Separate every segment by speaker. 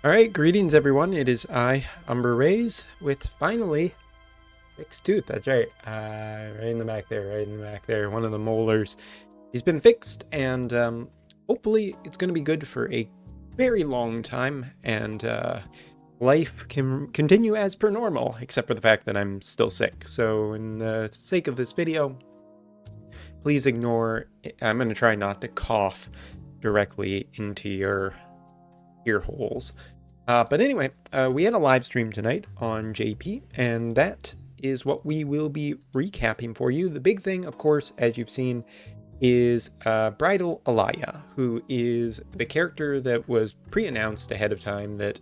Speaker 1: Alright, greetings everyone. It is I, Umber Rays, with finally fixed tooth. That's right. Right in the back there, right in the back there. One of the molars. He's been fixed, and hopefully it's going to be good for a very long time, and life can continue as per normal, except for the fact that I'm still sick. So, in the sake of this video, please ignore. I'm going to try not to cough directly into your ear holes. But anyway, we had a live stream tonight on JP, and that is what we will be recapping for you. The big thing, of course, as you've seen, is Bridal Alaya, who is the character that was pre-announced ahead of time that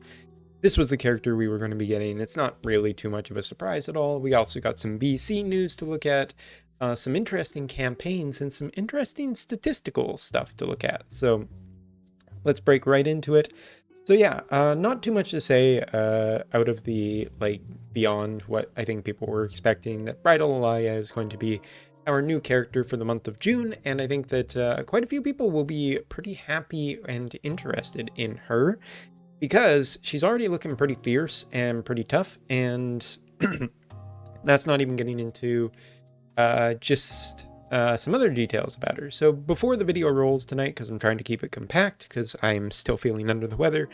Speaker 1: this was the character we were going to be getting. It's not really too much of a surprise at all. We also got some BC news to look at, some interesting campaigns, and some interesting statistical stuff to look at. So let's break right into it. So yeah, not too much to say out of the, beyond what I think people were expecting, that Bridal Alaya is going to be our new character for the month of June, and I think that quite a few people will be pretty happy and interested in her, because she's already looking pretty fierce and pretty tough, and that's not even getting into just some other details about her. So before the video rolls tonight, because I'm trying to keep it compact, because I'm still feeling under the weather,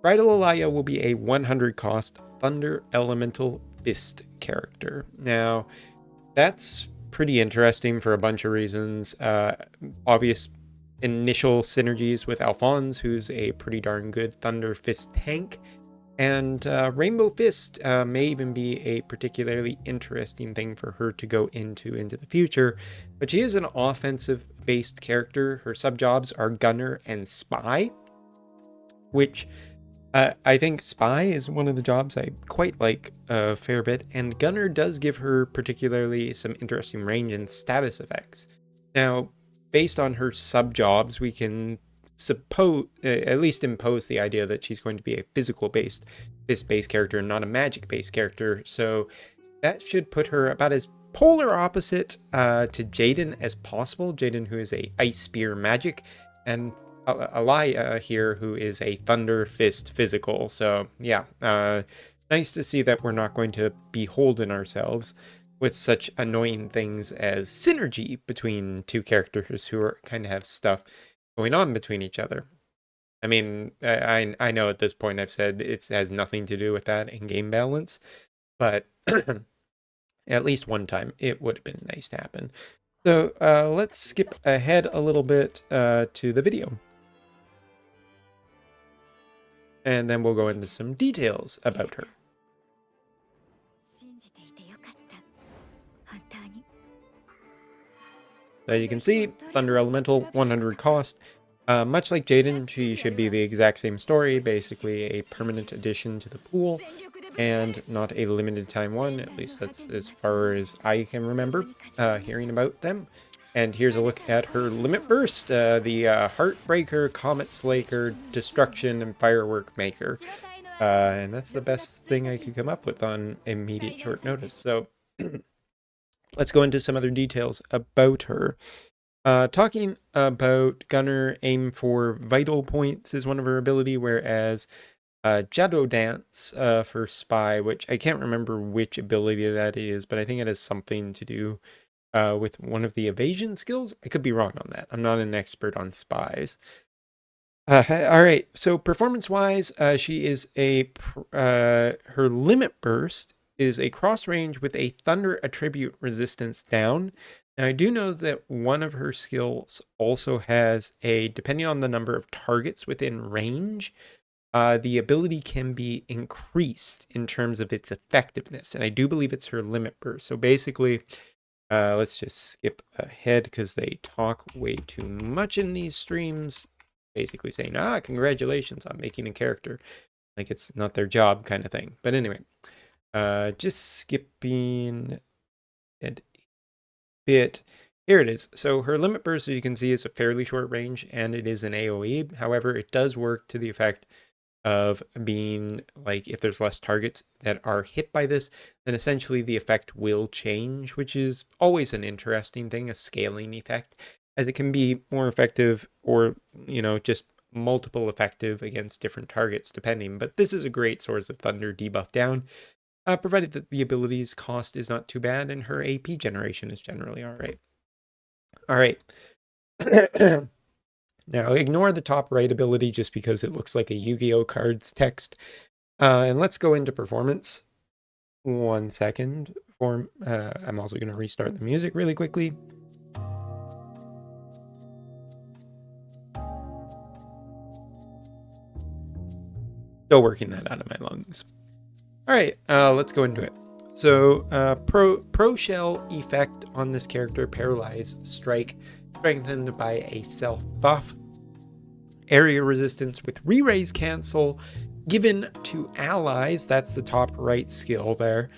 Speaker 1: Bridal Alaya will be a 100 cost Thunder Elemental Fist character. Now, that's pretty interesting for a bunch of reasons. Obvious initial synergies with Alphonse, who's a pretty darn good Thunder Fist tank. And Rainbow Fist may even be a particularly interesting thing for her to go into the future. But she is an offensive-based character. Her sub-jobs are Gunner and Spy, which I think Spy is one of the jobs I quite like a fair bit. And Gunner does give her particularly some interesting range and status effects. Now, based on her sub-jobs, we can suppose, at least impose the idea that she's going to be a physical-based, fist-based character and not a magic-based character. So that should put her about as polar opposite to Jaden as possible. Jaden, who is a Ice Spear magic, and Alaya here, who is a Thunder Fist physical. So yeah, nice to see that we're not going to beholden ourselves with such annoying things as synergy between two characters who are kind of have stuff going on between each other. I mean, I know at this point I've said it has nothing to do with that in game balance, but at least one time it would have been nice to happen. So let's skip ahead a little bit to the video, and then we'll go into some details about her. As you can see, Thunder Elemental, 100 cost. Much like Jaden, she should be the exact same story, basically a permanent addition to the pool, and not a limited time one. At least that's as far as I can remember hearing about them. And here's a look at her Limit Burst, the Heartbreaker, Comet Slaker, Destruction, and Firework Maker. And that's the best thing I could come up with on immediate short notice. So let's go into some other details about her. Talking about Gunner, aim for vital points is one of her ability, whereas Shadow Dance for Spy, which I can't remember which ability that is, but I think it has something to do with one of the evasion skills. I could be wrong on that. I'm not an expert on spies. All right, so performance-wise, she is her Limit Burst is a cross range with a Thunder attribute resistance down. Now, I do know that one of her skills also has a, depending on the number of targets within range, the ability can be increased in terms of its effectiveness, and I do believe it's her Limit Burst. So basically, let's just skip ahead because they talk way too much in these streams, basically saying, congratulations on making a character. Like it's not their job kind of thing. But anyway, just skipping a bit. Here it is. So her Limit Burst, as you can see, is a fairly short range, and it is an AoE. However, it does work to the effect of being like, if there's less targets that are hit by this, then essentially the effect will change, which is always an interesting thing, a scaling effect, as it can be more effective or, just multiple effective against different targets depending, but this is a great source of Thunder debuff down, provided that the ability's cost is not too bad and her AP generation is generally alright. Alright. Now, ignore the top right ability just because it looks like a Yu-Gi-Oh! Cards text. And let's go into performance. 1 second. I'm also going to restart the music really quickly. Still working that out of my lungs. All right, let's go into it. So, pro shell effect on this character: Paralyze Strike, strengthened by a self buff. Area resistance with re-raise cancel, given to allies. That's the top right skill there.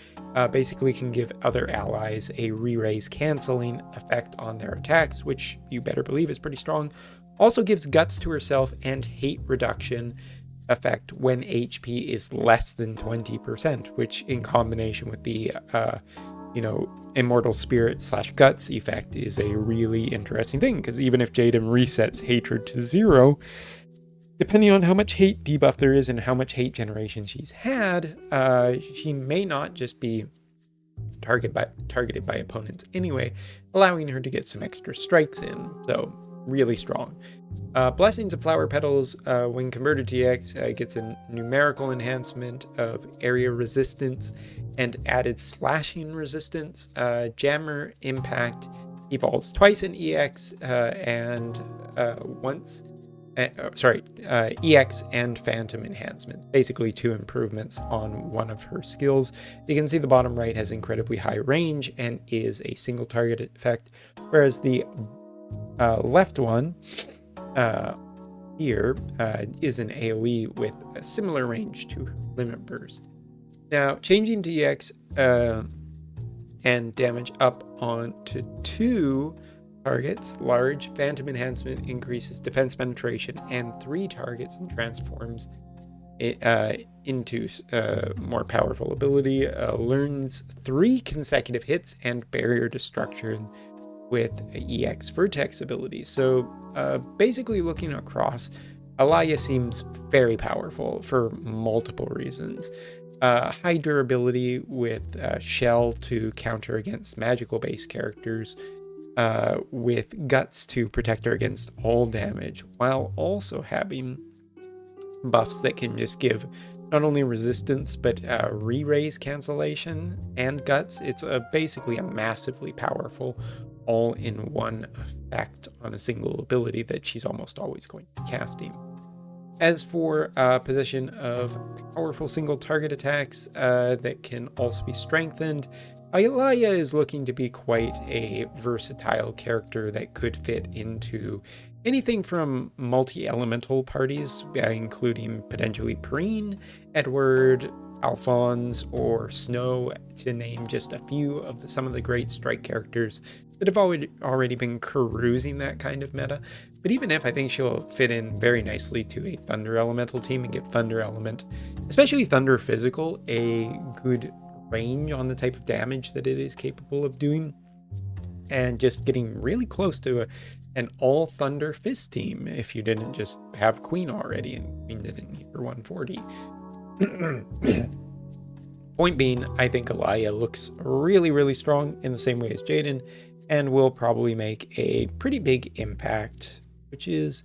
Speaker 1: Basically can give other allies a re-raise canceling effect on their attacks, which you better believe is pretty strong. Also gives guts to herself and hate reduction effect when HP is less than 20%, which in combination with the Immortal Spirit / Guts effect is a really interesting thing, because even if Jaden resets hatred to 0, depending on how much hate debuff there is and how much hate generation she's had, she may not just be targeted by opponents anyway, allowing her to get some extra strikes in. So really strong. Blessings of Flower Petals, when converted to EX, gets a numerical enhancement of area resistance and added slashing resistance. Jammer Impact evolves twice in EX and once. EX and Phantom enhancement. Basically 2 improvements on one of her skills. You can see the bottom right has incredibly high range and is a single target effect, whereas the left one here is an AoE with a similar range to Limit Burst. Now, changing to EX and damage up on to 2 targets. Large Phantom enhancement increases defense penetration and 3 targets and transforms it into more powerful ability. Learns 3 consecutive hits and barrier destruction with EX Vertex ability. So basically looking across, Alaya seems very powerful for multiple reasons. High durability with Shell to counter against magical based characters, with Guts to protect her against all damage, while also having buffs that can just give not only resistance but re-raise cancellation and Guts. It's basically a massively powerful all-in-one effect on a single ability that she's almost always going to be casting. As for possession of powerful single target attacks that can also be strengthened, Alaya is looking to be quite a versatile character that could fit into anything from multi-elemental parties, including potentially Perrine, Edward, Alphonse, or Snow, to name just a few of some of the great strike characters that have already been cruising that kind of meta. But even if, I think she'll fit in very nicely to a Thunder Elemental team and give Thunder Element, especially Thunder Physical, a good range on the type of damage that it is capable of doing, and just getting really close to an all Thunder Fist team if you didn't just have Queen already and Queen didn't need her 140. Point being, I think Alaya looks really, really strong in the same way as Jaden, and will probably make a pretty big impact, which is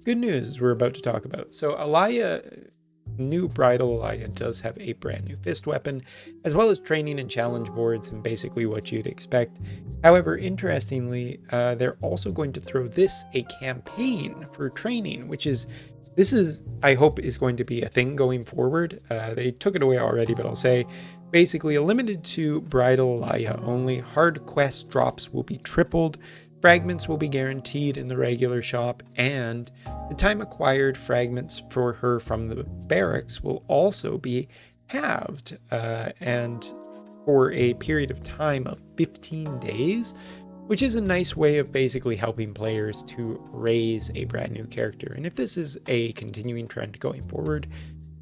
Speaker 1: good news, as we're about to talk about. So Alaya, new Bridal Alaya, does have a brand new fist weapon, as well as training and challenge boards, and basically what you'd expect. However, interestingly, they're also going to throw a campaign for training, this is, I hope, is going to be a thing going forward. They took it away already, but I'll say, basically, limited to Bridal Alaya only. Hard quest drops will be tripled, fragments will be guaranteed in the regular shop, and the time acquired fragments for her from the barracks will also be halved, and for a period of time of 15 days, which is a nice way of basically helping players to raise a brand new character. And if this is a continuing trend going forward,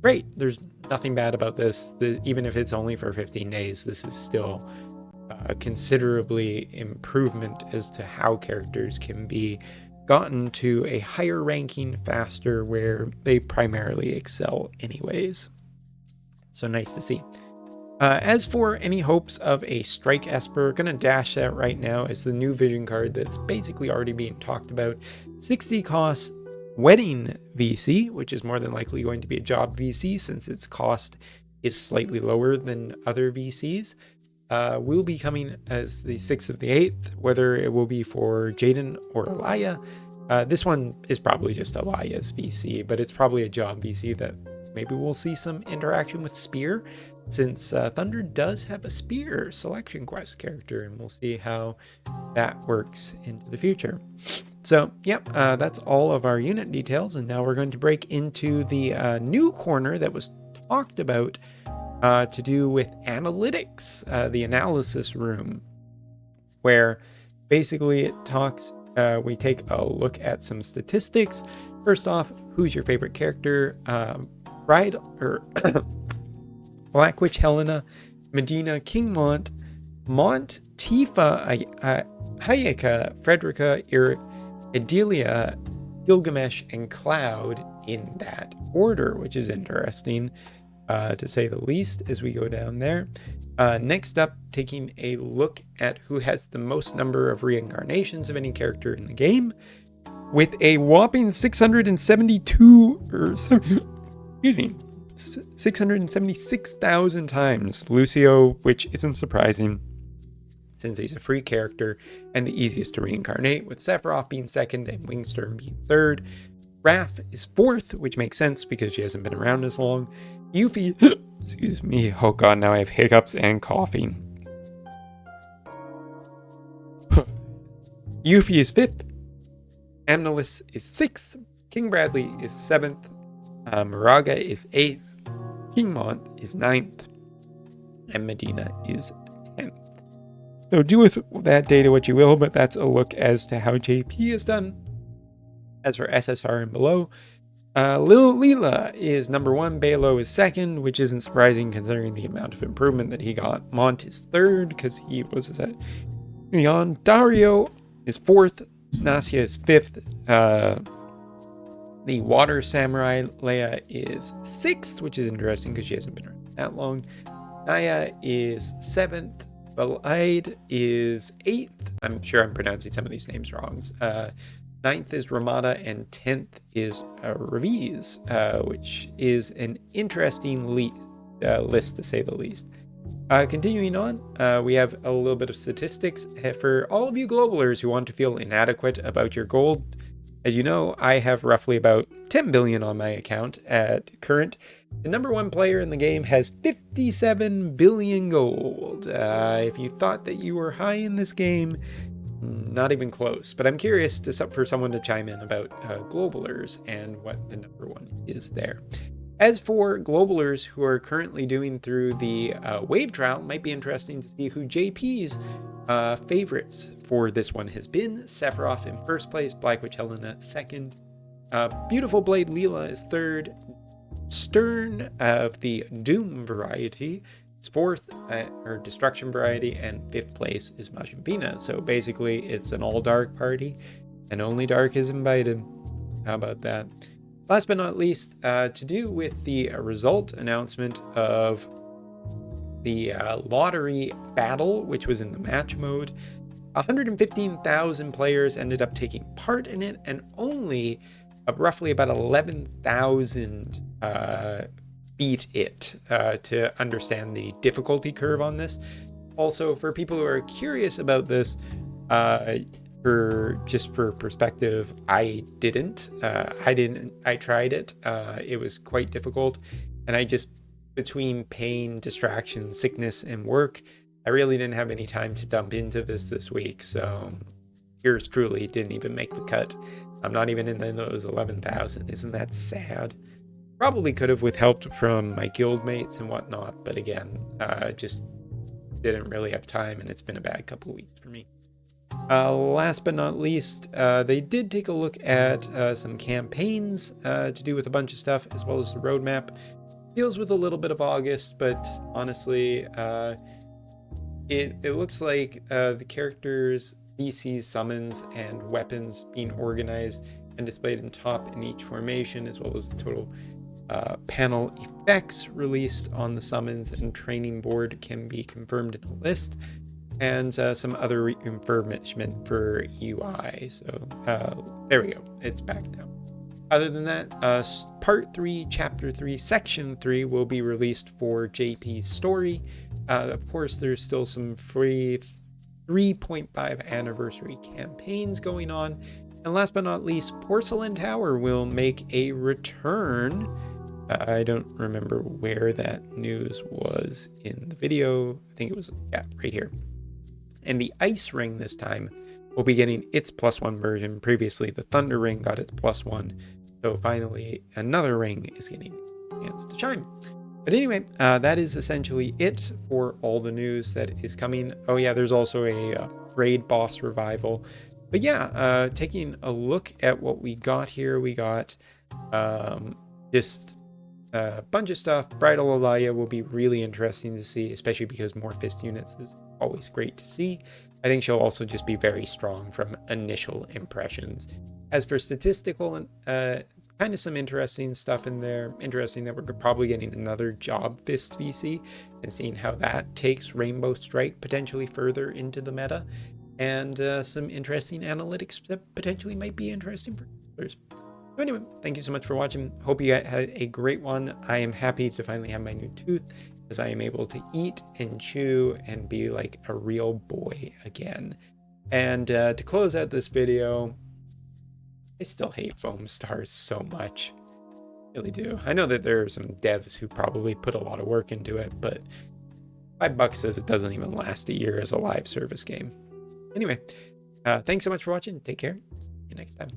Speaker 1: great. There's nothing bad about this. Even if it's only for 15 days, this is still a considerably improvement as to how characters can be gotten to a higher ranking faster where they primarily excel anyways. So nice to see. As for any hopes of a Strike Esper, gonna dash that right now as the new vision card that's basically already being talked about. 60 cost Wedding VC, which is more than likely going to be a job VC since its cost is slightly lower than other VCs. Will be coming as the 6th of the 8th, whether it will be for Jaden or Alaya. This one is probably just Alaya's VC, but it's probably a job VC that maybe we'll see some interaction with Spear, since Thunder does have a Spear selection quest character, and we'll see how that works into the future. So, yep, that's all of our unit details, and now we're going to break into the new corner that was talked about to do with analytics, the analysis room, where basically it talks, we take a look at some statistics. First off, who's your favorite character? Black Witch Helena, Medina, King Mont, Tifa, Hayeka, Frederica, Adelia, Gilgamesh, and Cloud in that order, which is interesting, to say the least, as we go down there. Next up, taking a look at who has the most number of reincarnations of any character in the game, with a whopping 676,000 times Lucio, which isn't surprising since he's a free character and the easiest to reincarnate, with Sephiroth being second and Wingsturm being third. Raph is fourth, which makes sense because she hasn't been around as long. Yuffie, excuse me, oh god, now I have hiccups and coughing. Yuffie is fifth, Amnelis is sixth, King Bradley is seventh, Moraga is eighth, King Mont is ninth, and Medina is 10th. So do with that data what you will, but that's a look as to how JP is done. As for SSR and below, Lil Leela is number one, Balo is second, which isn't surprising considering the amount of improvement that he got. Mont is third because he was at Leon. Dario is fourth, Nasia is fifth, the Water Samurai Leia is sixth, which is interesting because she hasn't been around that long. Naya is seventh, Balaid is eighth. I'm sure I'm pronouncing some of these names wrong. Ninth is Ramada, and 10th is Raviz, which is an interesting list to say the least. Continuing on, we have a little bit of statistics for all of you globalers who want to feel inadequate about your gold. As you know, I have roughly about 10 billion on my account at current. The number one player in the game has 57 billion gold. If you thought that you were high in this game, not even close. But I'm curious for someone to chime in about globalers and what the number one is there. As for globalers who are currently doing through the wave trial, it might be interesting to see who JP's favorites for this one has been. Sephiroth in first place, Black Witch Helena second, Beautiful Blade Leela is third, Stern of the Doom variety is fourth, or Destruction variety, and fifth place is Majin Vina. So basically it's an all dark party and only dark is invited. How about that? Last but not least, to do with the result announcement of the lottery battle, which was in the match mode, 115,000 players ended up taking part in it, and only roughly about 11,000 beat it, to understand the difficulty curve on this. Also, for people who are curious about this, for perspective, I tried it. It was quite difficult, and I just, between pain, distraction, sickness, and work, I really didn't have any time to dump into this week. So yours truly didn't even make the cut. I'm not even in those 11,000. Isn't that sad? Probably could have with help from my guild mates and whatnot, but again, just didn't really have time, and it's been a bad couple weeks for me. Last but not least, they did take a look at some campaigns to do with a bunch of stuff, as well as the roadmap. Deals with a little bit of August, but honestly, it looks like the characters VC summons and weapons being organized and displayed in top in each formation, as well as the total panel effects released on the summons and training board can be confirmed in a list, and some other refurbishment for UI. So there we go, it's back now. Other than that, Part 3, Chapter 3, Section 3 will be released for JP's story. Of course, there's still some free 3.5 anniversary campaigns going on. And last but not least, Porcelain Tower will make a return. I don't remember where that news was in the video. I think it was, yeah, right here. And the Ice Ring this time will be getting its +1 version. Previously, the Thunder Ring got its +1. So finally, another ring is getting a chance to shine. But anyway, that is essentially it for all the news that is coming. Oh yeah, there's also a raid boss revival. But yeah, taking a look at what we got here, we got just a bunch of stuff. Bridal Alaya will be really interesting to see, especially because more fist units is always great to see. I think she'll also just be very strong from initial impressions. As for statistical and kind of some interesting stuff in there. Interesting that we're probably getting another job fist VC and seeing how that takes Rainbow Strike potentially further into the meta. And some interesting analytics that potentially might be interesting for others. So anyway, thank you so much for watching. Hope you had a great one. I am happy to finally have my new tooth, as I am able to eat and chew and be like a real boy again. And to close out this video, I still hate foam stars so much. I really do. I know that there are some devs who probably put a lot of work into it, but $5 says it doesn't even last a year as a live service game. Anyway, thanks so much for watching. Take care. See you next time.